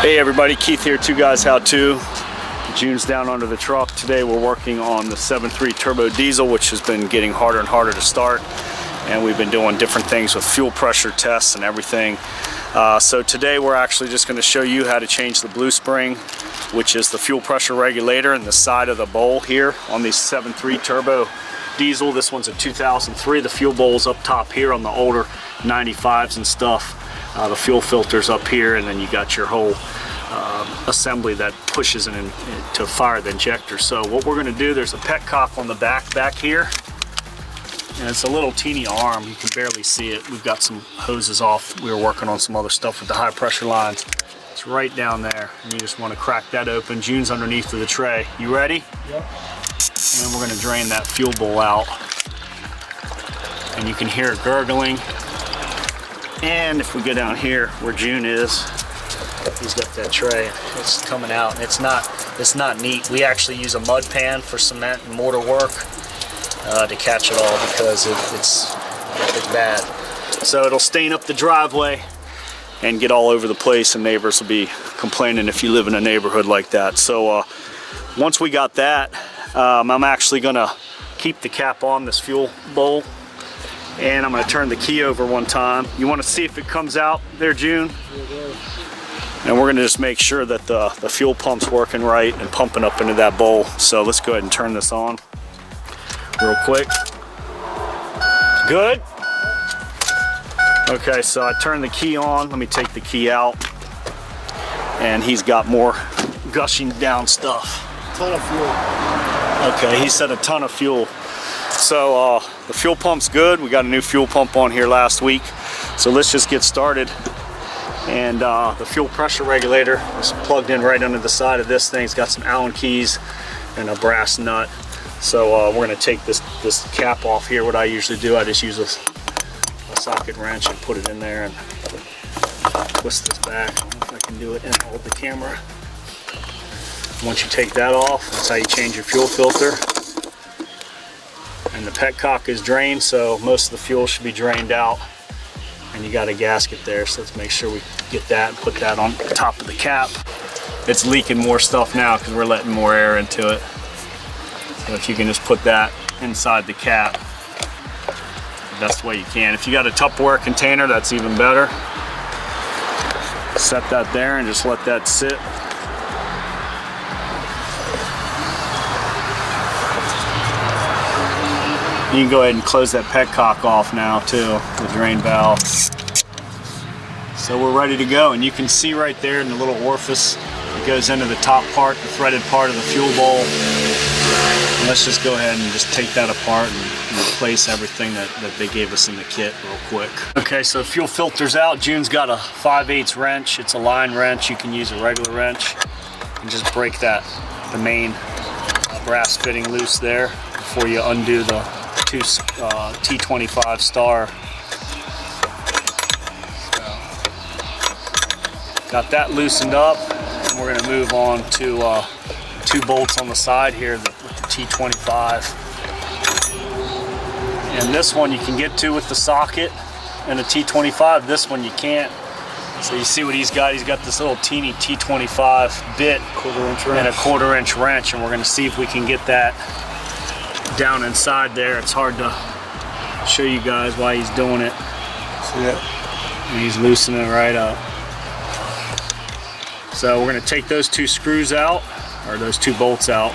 Hey everybody, Keith here, Two Guys How To. June's down under the truck. Today we're working on the 7.3 turbo diesel, which has been getting harder and harder to start. And we've been doing different things with fuel pressure tests and everything. So today we're actually just going to show you how to change the blue spring, which is the fuel pressure regulator in the side of the bowl here on the 7.3 turbo diesel. This one's a 2003. The fuel bowl's up top here on the older 95s and stuff. The fuel filter's up here, and then you got your whole assembly that pushes it in to fire the injector. So what we're going to do, there's a petcock on the back here, and it's a little teeny arm. You can barely see it. We've got some hoses off. We were working on some other stuff with the high pressure lines. It's right down there, and you just want to crack that open. June's underneath of the tray. You ready? Yep. And then we're going to drain that fuel bowl out, and you can hear it gurgling. And if we go down here where June is, he's got that tray. It's coming out, and it's not neat. We actually use a mud pan for cement and mortar work to catch it all, because it's bad. So it'll stain up the driveway and get all over the place, and neighbors will be complaining if you live in a neighborhood like that. So once we got that, I'm actually gonna keep the cap on this fuel bowl, and I'm going to turn the key over one time. You want to see if it comes out there, June? And we're going to just make sure that the fuel pump's working right and pumping up into that bowl. So let's go ahead and turn this on real quick. Good? Okay, so I turned the key on. Let me take the key out. And he's got more gushing down stuff. A ton of fuel. Okay, he said a ton of fuel. So the fuel pump's good. We got a new fuel pump on here last week. So let's just get started. And the fuel pressure regulator is plugged in right under the side of this thing. It's got some Allen keys and a brass nut. So we're gonna take this cap off here. What I usually do, I just use a socket wrench and put it in there and twist this back. I don't know if I can do it and hold the camera. Once you take that off, that's how you change your fuel filter. And the petcock is drained, so most of the fuel should be drained out. And you got a gasket there, so let's make sure we get that and put that on top of the cap. It's leaking more stuff now because we're letting more air into it. So if you can just put that inside the cap, the best way you can. If you got a Tupperware container, that's even better. Set that there and just let that sit. You can go ahead and close that petcock off now too, the drain valve. So we're ready to go, and you can see right there in the little orifice that goes into the top part, the threaded part of the fuel bowl. And let's just go ahead and just take that apart and replace everything that they gave us in the kit real quick. Okay, so the fuel filter's out. June's got a 5/8 wrench. It's a line wrench. You can use a regular wrench and just break the main brass fitting loose there before you undo the two T25 star. So, got that loosened up, and we're going to move on to 2 bolts on the side here with the T25. And this one you can get to with the socket and the T25. This one you can't. So you see what he's got? He's got this little teeny T25 bit and a 1/4 inch wrench, and we're going to see if we can get that down inside there. It's hard to show you guys why he's doing it. See it? And he's loosening it right up. So we're going to take those 2 screws out, or those 2 bolts out,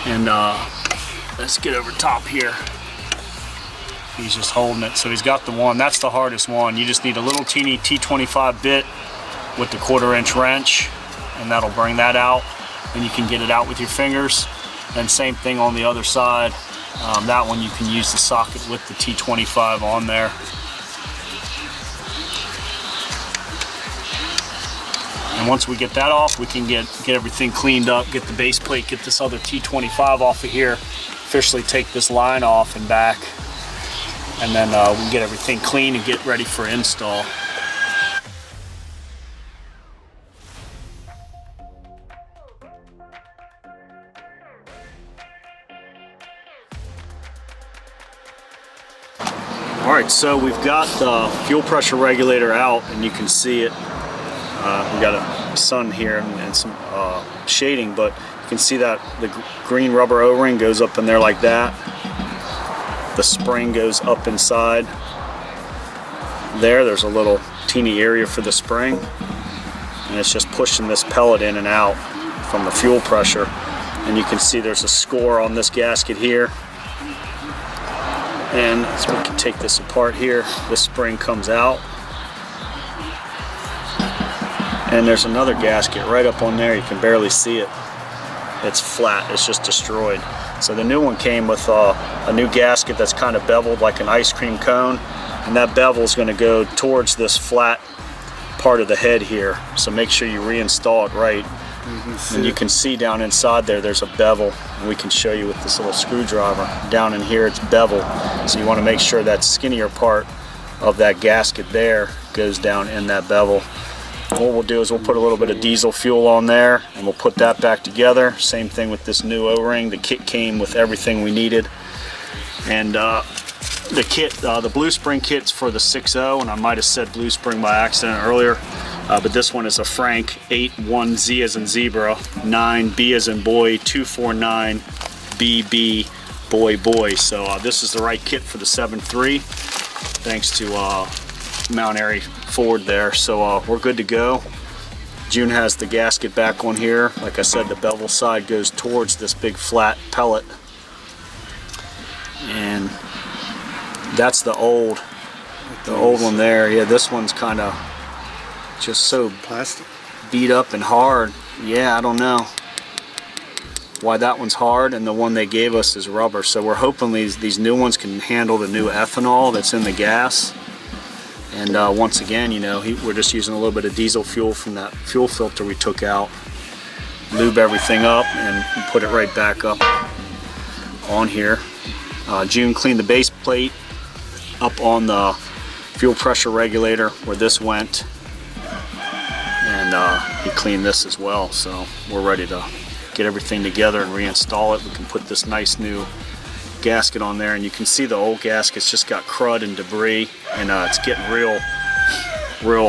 and let's get over top here. He's just holding it. So he's got the one. That's the hardest one. You just need a little teeny T25 bit with the 1/4 inch wrench, and that'll bring that out, and you can get it out with your fingers. And same thing on the other side. That one you can use the socket with the T25 on there. And once we get that off, we can get everything cleaned up, get the base plate, get this other T25 off of here, officially take this line off and back, and then we can get everything clean and get ready for install. Alright, so we've got the fuel pressure regulator out, and you can see it. We got a sun here and some shading, but you can see that the green rubber O-ring goes up in there like that. The spring goes up inside there. There's a little teeny area for the spring, and it's just pushing this pellet in and out from the fuel pressure. And you can see there's a score on this gasket here. And so we can take this apart here. This spring comes out. And there's another gasket right up on there. You can barely see it. It's flat, it's just destroyed. So the new one came with a new gasket that's kind of beveled like an ice cream cone. And that bevel is going to go towards this flat part of the head here. So make sure you reinstall it right. And you can see down inside there's a bevel, and we can show you with this little screwdriver. Down in here it's bevel, so you want to make sure that skinnier part of that gasket there goes down in that bevel. What we'll do is we'll put a little bit of diesel fuel on there, and we'll put that back together. Same thing with this new O-ring. The kit came with everything we needed. And the kit, the blue spring kit's for the 6.0, and I might have said blue spring by accident earlier. But this one is a Frank 81Z as in zebra, 9B as in boy, 249 BB boy. So this is the right kit for the 7.3, thanks to Mount Airy Ford there. So we're good to go. June has the gasket back on here. Like I said, the bevel side goes towards this big flat pellet. And that's the old one there. Yeah, this one's kind of just so Plastic. beat up and hard. Yeah, I don't know why that one's hard, and the one they gave us is rubber. So we're hoping these new ones can handle the new ethanol that's in the gas. And once again, you know, we're just using a little bit of diesel fuel from that fuel filter we took out, lube everything up, and put it right back up on here. June cleaned the base plate up on the fuel pressure regulator where this went. And he cleaned this as well, so we're ready to get everything together and reinstall it. We can put this nice new gasket on there, and you can see the old gasket's just got crud and debris, and it's getting real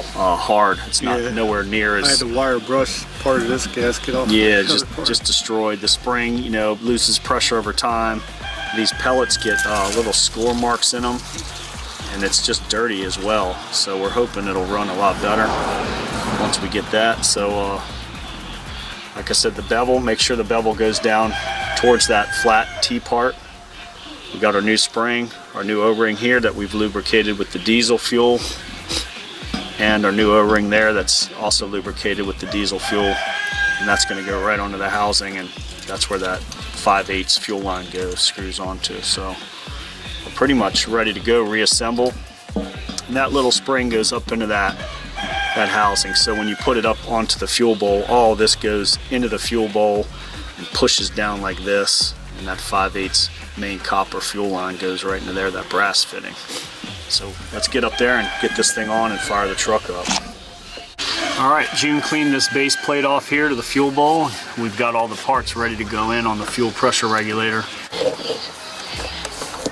hard. It's not nowhere near as... I had to wire brush part of this gasket off. Yeah, just destroyed. The spring, you know, loses pressure over time. These pellets get little score marks in them, and it's just dirty as well. So we're hoping it'll run a lot better once we get that. So like I said, the bevel, make sure the bevel goes down towards that flat T part. We got our new spring, our new O-ring here that we've lubricated with the diesel fuel, and our new O-ring there that's also lubricated with the diesel fuel, and that's going to go right onto the housing, and that's where that 5/8 fuel line screws onto. So we're pretty much ready to go reassemble, and that little spring goes up into that housing. So when you put it up onto the fuel bowl, all this goes into the fuel bowl and pushes down like this, and that 5/8 main copper fuel line goes right into there, that brass fitting. So let's get up there and get this thing on and fire the truck up. Alright, June cleaned this base plate off here to the fuel bowl. We've got all the parts ready to go in on the fuel pressure regulator.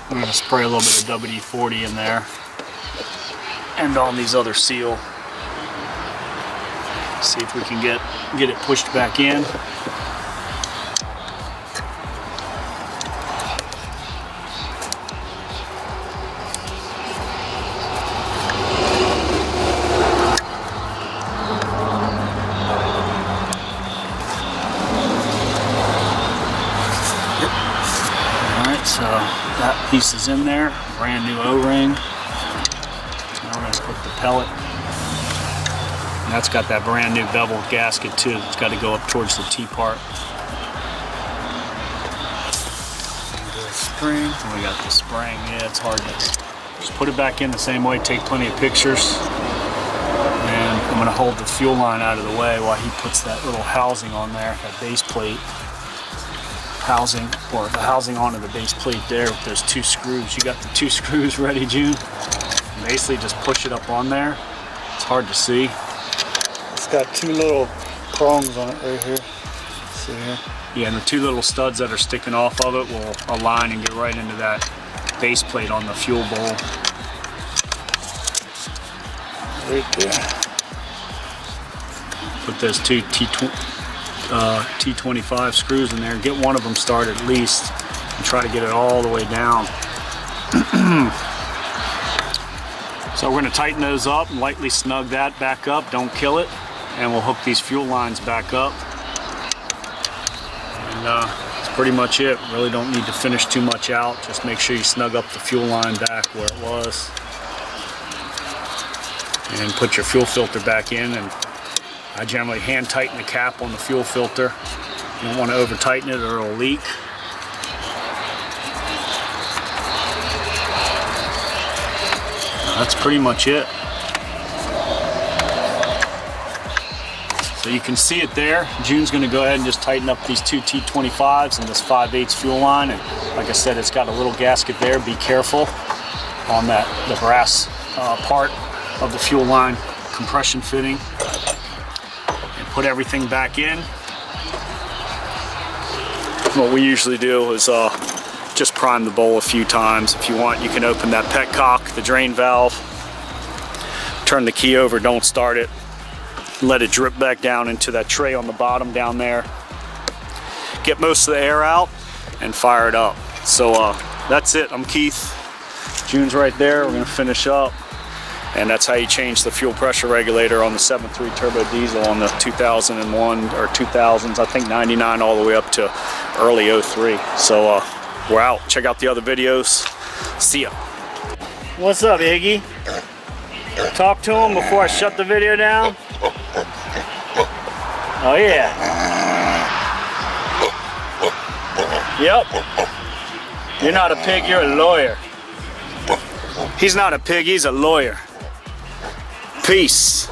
I'm going to spray a little bit of WD-40 in there and on these other seal. See if we can get it pushed back in. So that piece is in there, brand new O-ring. Now we're going to put the pellet. And that's got that brand new beveled gasket too. It's got to go up towards the T part. And the spring. And we got the spring. Yeah, it's hard to just put it back in the same way. Take plenty of pictures. And I'm going to hold the fuel line out of the way while he puts that little housing on there, that base plate. Housing, or the housing onto the base plate there with those two screws. You got the two screws ready, June? And basically just push it up on there. It's hard to see. It's got two little prongs on it right here. See here? Yeah, and the two little studs that are sticking off of it will align and get right into that base plate on the fuel bowl. Right there. Put those two T25 screws in there. Get one of them started at least, and try to get it all the way down. So we're going to tighten those up and lightly snug that back up. Don't kill it. And we'll hook these fuel lines back up. And that's pretty much it. Really don't need to finish too much out. Just make sure you snug up the fuel line back where it was. And put your fuel filter back in. And I generally hand tighten the cap on the fuel filter. You don't want to over tighten it or it'll leak. That's pretty much it. So you can see it there. June's going to go ahead and just tighten up these two T25s and this 5/8 fuel line. And like I said, it's got a little gasket there. Be careful on the brass part of the fuel line compression fitting. And put everything back in. What we usually do is just prime the bowl a few times. If you want, you can open that petcock, the drain valve, turn the key over, don't start it, let it drip back down into that tray on the bottom down there. Get most of the air out and fire it up. So that's it. I'm Keith. June's right there. We're gonna finish up. And that's how you change the fuel pressure regulator on the 7.3 turbo diesel on the 2001 or 2000s, I think 99 all the way up to early 03. So we're out. Check out the other videos. See ya. What's up, Iggy? Talk to him before I shut the video down. Oh yeah. Yep. You're not a pig, you're a lawyer. He's not a pig, he's a lawyer. Peace.